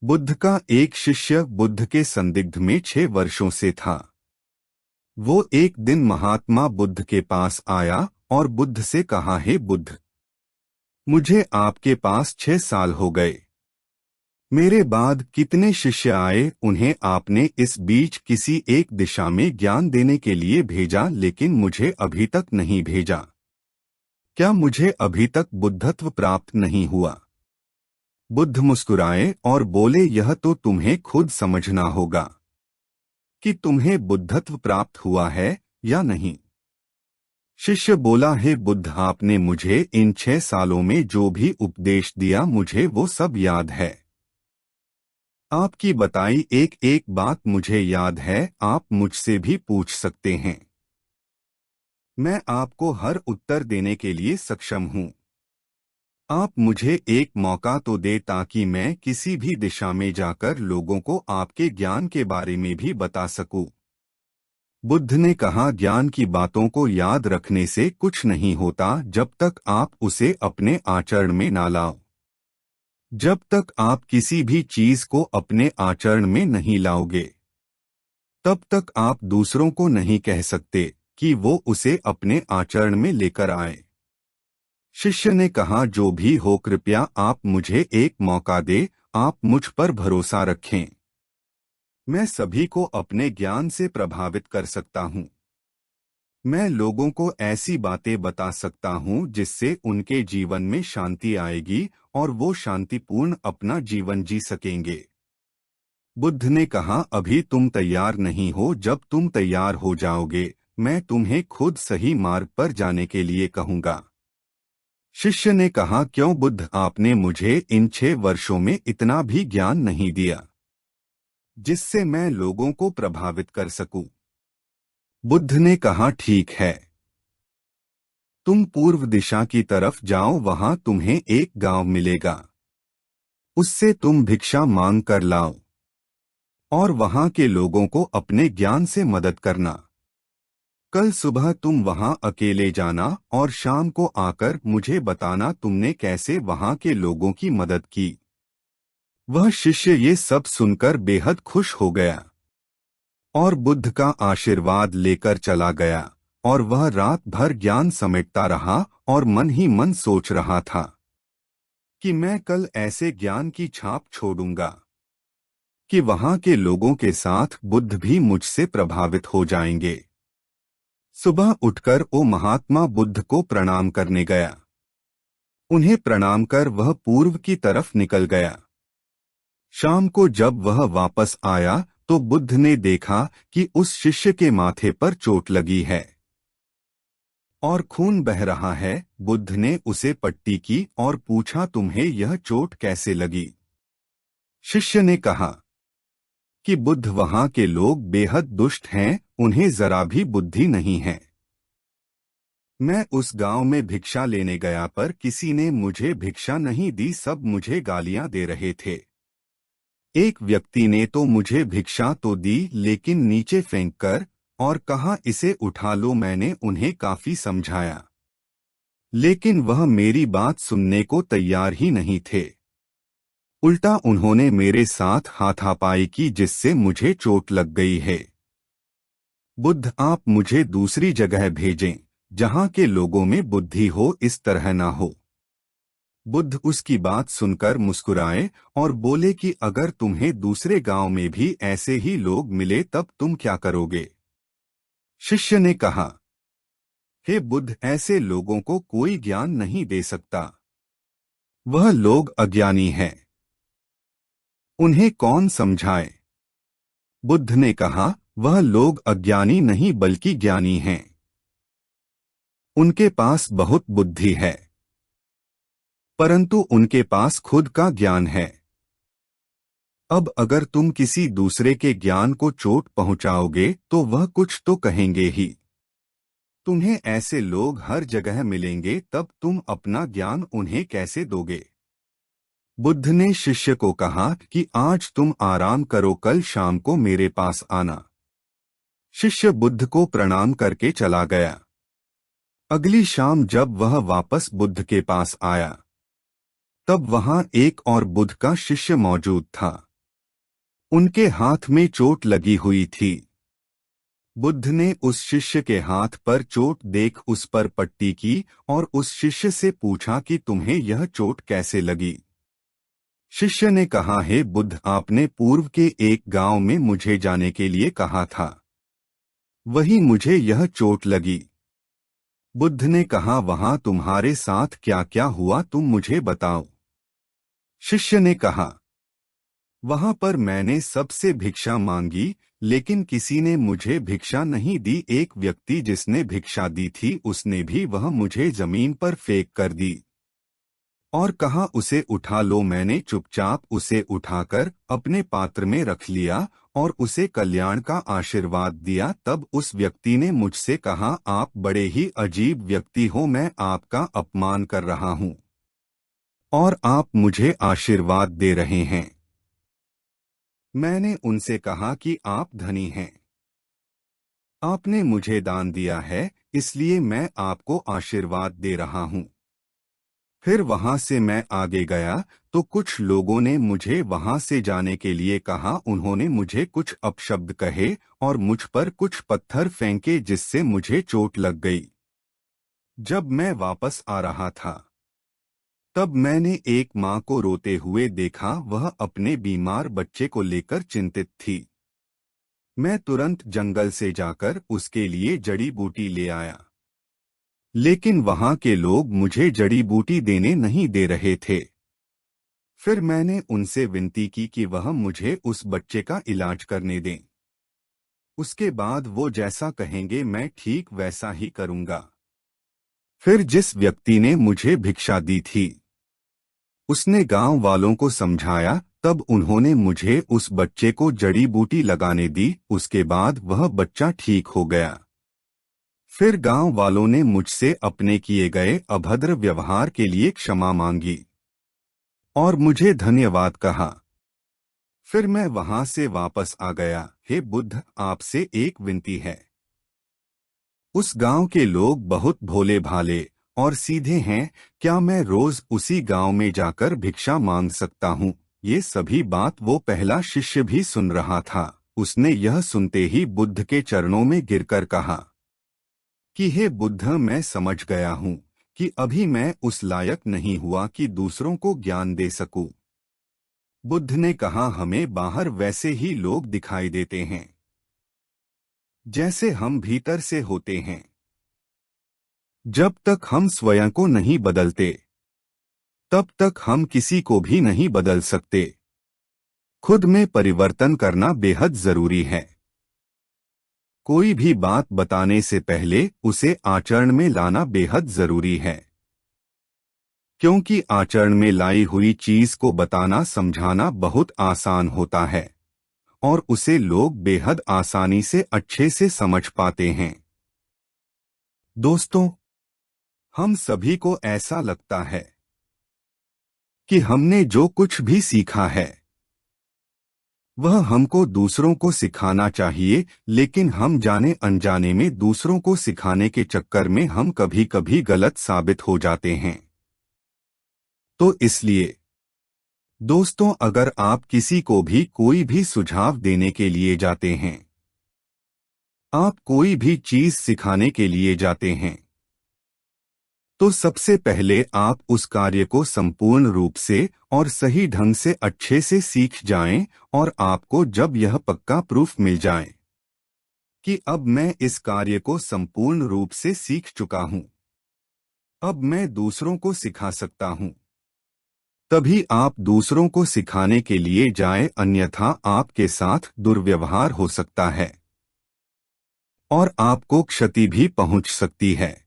बुद्ध का एक शिष्य बुद्ध के संदिग्ध में 6 वर्षों से था। वो एक दिन महात्मा बुद्ध के पास आया और बुद्ध से कहा, हे बुद्ध, मुझे आपके पास 6 साल हो गए। मेरे बाद कितने शिष्य आए, उन्हें आपने इस बीच किसी एक दिशा में ज्ञान देने के लिए भेजा, लेकिन मुझे अभी तक नहीं भेजा। क्या मुझे अभी तक बुद्धत्व प्राप्त नहीं हुआ? बुद्ध मुस्कुराए और बोले, यह तो तुम्हें खुद समझना होगा कि तुम्हें बुद्धत्व प्राप्त हुआ है या नहीं। शिष्य बोला, हे बुद्ध, आपने मुझे इन 6 सालों में जो भी उपदेश दिया मुझे वो सब याद है। आपकी बताई एक एक बात मुझे याद है, आप मुझसे भी पूछ सकते हैं। मैं आपको हर उत्तर देने के लिए सक्षम हूँ। आप मुझे एक मौका तो दे ताकि मैं किसी भी दिशा में जाकर लोगों को आपके ज्ञान के बारे में भी बता सकूं। बुद्ध ने कहा, ज्ञान की बातों को याद रखने से कुछ नहीं होता जब तक आप उसे अपने आचरण में ना लाओ। जब तक आप किसी भी चीज को अपने आचरण में नहीं लाओगे, तब तक आप दूसरों को नहीं कह सकते कि वो उसे अपने आचरण में लेकर आए। शिष्य ने कहा, जो भी हो, कृपया आप मुझे एक मौका दे, आप मुझ पर भरोसा रखें। मैं सभी को अपने ज्ञान से प्रभावित कर सकता हूँ। मैं लोगों को ऐसी बातें बता सकता हूँ जिससे उनके जीवन में शांति आएगी और वो शांतिपूर्ण अपना जीवन जी सकेंगे। बुद्ध ने कहा, अभी तुम तैयार नहीं हो। जब तुम तैयार हो जाओगे, मैं तुम्हें खुद सही मार्ग पर जाने के लिए कहूँगा। शिष्य ने कहा, क्यों बुद्ध, आपने मुझे इन 6 वर्षों में इतना भी ज्ञान नहीं दिया जिससे मैं लोगों को प्रभावित कर सकूं। बुद्ध ने कहा, ठीक है, तुम पूर्व दिशा की तरफ जाओ, वहां तुम्हें एक गांव मिलेगा। उससे तुम भिक्षा मांग कर लाओ और वहां के लोगों को अपने ज्ञान से मदद करना। कल सुबह तुम वहां अकेले जाना और शाम को आकर मुझे बताना तुमने कैसे वहां के लोगों की मदद की। वह शिष्य ये सब सुनकर बेहद खुश हो गया और बुद्ध का आशीर्वाद लेकर चला गया, और वह रात भर ज्ञान समेटता रहा और मन ही मन सोच रहा था कि मैं कल ऐसे ज्ञान की छाप छोड़ूंगा कि वहां के लोगों के साथ बुद्ध भी मुझसे प्रभावित हो जाएंगे। सुबह उठकर वो महात्मा बुद्ध को प्रणाम करने गया। उन्हें प्रणाम कर वह पूर्व की तरफ निकल गया। शाम को जब वह वापस आया तो बुद्ध ने देखा कि उस शिष्य के माथे पर चोट लगी है और खून बह रहा है। बुद्ध ने उसे पट्टी की और पूछा, तुम्हें यह चोट कैसे लगी? शिष्य ने कहा कि बुद्ध, वहां के लोग बेहद दुष्ट हैं, उन्हें जरा भी बुद्धि नहीं है। मैं उस गांव में भिक्षा लेने गया पर किसी ने मुझे भिक्षा नहीं दी, सब मुझे गालियां दे रहे थे। एक व्यक्ति ने तो मुझे भिक्षा तो दी लेकिन नीचे फेंक कर और कहा, इसे उठा लो। मैंने उन्हें काफी समझाया लेकिन वह मेरी बात सुनने को तैयार ही नहीं थे। उल्टा उन्होंने मेरे साथ हाथापाई की जिससे मुझे चोट लग गई है। बुद्ध, आप मुझे दूसरी जगह भेजें जहां के लोगों में बुद्धि हो, इस तरह ना हो। बुद्ध उसकी बात सुनकर मुस्कुराए और बोले कि अगर तुम्हें दूसरे गांव में भी ऐसे ही लोग मिले तब तुम क्या करोगे? शिष्य ने कहा, हे बुद्ध, ऐसे लोगों को कोई ज्ञान नहीं दे सकता। वह लोग अज्ञानी हैं, उन्हें कौन समझाए? बुद्ध ने कहा, वह लोग अज्ञानी नहीं बल्कि ज्ञानी हैं। उनके पास बहुत बुद्धि है परंतु उनके पास खुद का ज्ञान है। अब अगर तुम किसी दूसरे के ज्ञान को चोट पहुंचाओगे तो वह कुछ तो कहेंगे ही। तुम्हें ऐसे लोग हर जगह मिलेंगे, तब तुम अपना ज्ञान उन्हें कैसे दोगे? बुद्ध ने शिष्य को कहा कि आज तुम आराम करो, कल शाम को मेरे पास आना। शिष्य बुद्ध को प्रणाम करके चला गया। अगली शाम जब वह वापस बुद्ध के पास आया तब वहां एक और बुद्ध का शिष्य मौजूद था। उनके हाथ में चोट लगी हुई थी। बुद्ध ने उस शिष्य के हाथ पर चोट देख उस पर पट्टी की और उस शिष्य से पूछा कि तुम्हें यह चोट कैसे लगी। शिष्य ने कहा, हे बुद्ध, आपने पूर्व के एक गांव में मुझे जाने के लिए कहा था, वहीं मुझे यह चोट लगी। बुद्ध ने कहा, वहां तुम्हारे साथ क्या क्या हुआ तुम मुझे बताओ। शिष्य ने कहा, वहां पर मैंने सबसे भिक्षा मांगी, लेकिन किसी ने मुझे भिक्षा नहीं दी। एक व्यक्ति जिसने भिक्षा दी थी उसने भी वह मुझे जमीन पर फेंक कर दी और कहा, उसे उठा लो। मैंने चुपचाप उसे उठाकर अपने पात्र में रख लिया और उसे कल्याण का आशीर्वाद दिया। तब उस व्यक्ति ने मुझसे कहा, आप बड़े ही अजीब व्यक्ति हो, मैं आपका अपमान कर रहा हूं और आप मुझे आशीर्वाद दे रहे हैं। मैंने उनसे कहा कि आप धनी हैं, आपने मुझे दान दिया है, इसलिए मैं आपको आशीर्वाद दे रहा हूं। फिर वहां से मैं आगे गया तो कुछ लोगों ने मुझे वहां से जाने के लिए कहा। उन्होंने मुझे कुछ अपशब्द कहे और मुझ पर कुछ पत्थर फेंके जिससे मुझे चोट लग गई। जब मैं वापस आ रहा था तब मैंने एक माँ को रोते हुए देखा। वह अपने बीमार बच्चे को लेकर चिंतित थी। मैं तुरंत जंगल से जाकर उसके लिए जड़ी बूटी ले आया, लेकिन वहां के लोग मुझे जड़ी बूटी देने नहीं दे रहे थे। फिर मैंने उनसे विनती की कि वह मुझे उस बच्चे का इलाज करने दें। उसके बाद वो जैसा कहेंगे मैं ठीक वैसा ही करूंगा। फिर जिस व्यक्ति ने मुझे भिक्षा दी थी उसने गांव वालों को समझाया। तब उन्होंने मुझे उस बच्चे को जड़ी बूटी लगाने दी। उसके बाद वह बच्चा ठीक हो गया। फिर गांव वालों ने मुझसे अपने किए गए अभद्र व्यवहार के लिए क्षमा मांगी और मुझे धन्यवाद कहा। फिर मैं वहां से वापस आ गया। हे बुद्ध, आपसे एक विनती है। उस गांव के लोग बहुत भोले भाले और सीधे हैं, क्या मैं रोज उसी गांव में जाकर भिक्षा मांग सकता हूँ? ये सभी बात वो पहला शिष्य भी सुन रहा था। उसने यह सुनते ही बुद्ध के चरणों में गिरकर कहा कि हे बुद्ध, मैं समझ गया हूँ कि अभी मैं उस लायक नहीं हुआ कि दूसरों को ज्ञान दे सकूं। बुद्ध ने कहा, हमें बाहर वैसे ही लोग दिखाई देते हैं जैसे हम भीतर से होते हैं। जब तक हम स्वयं को नहीं बदलते तब तक हम किसी को भी नहीं बदल सकते। खुद में परिवर्तन करना बेहद जरूरी है। कोई भी बात बताने से पहले उसे आचरण में लाना बेहद जरूरी है, क्योंकि आचरण में लाई हुई चीज को बताना समझाना बहुत आसान होता है और उसे लोग बेहद आसानी से अच्छे से समझ पाते हैं। दोस्तों, हम सभी को ऐसा लगता है कि हमने जो कुछ भी सीखा है वह हमको दूसरों को सिखाना चाहिए, लेकिन हम जाने अनजाने में दूसरों को सिखाने के चक्कर में हम कभी कभी गलत साबित हो जाते हैं। तो इसलिए दोस्तों, अगर आप किसी को भी कोई भी सुझाव देने के लिए जाते हैं, आप कोई भी चीज सिखाने के लिए जाते हैं, तो सबसे पहले आप उस कार्य को संपूर्ण रूप से और सही ढंग से अच्छे से सीख जाएं और आपको जब यह पक्का प्रूफ मिल जाए कि अब मैं इस कार्य को संपूर्ण रूप से सीख चुका हूं, अब मैं दूसरों को सिखा सकता हूं, तभी आप दूसरों को सिखाने के लिए जाएं, अन्यथा आपके साथ दुर्व्यवहार हो सकता है और आपको क्षति भी पहुंच सकती है।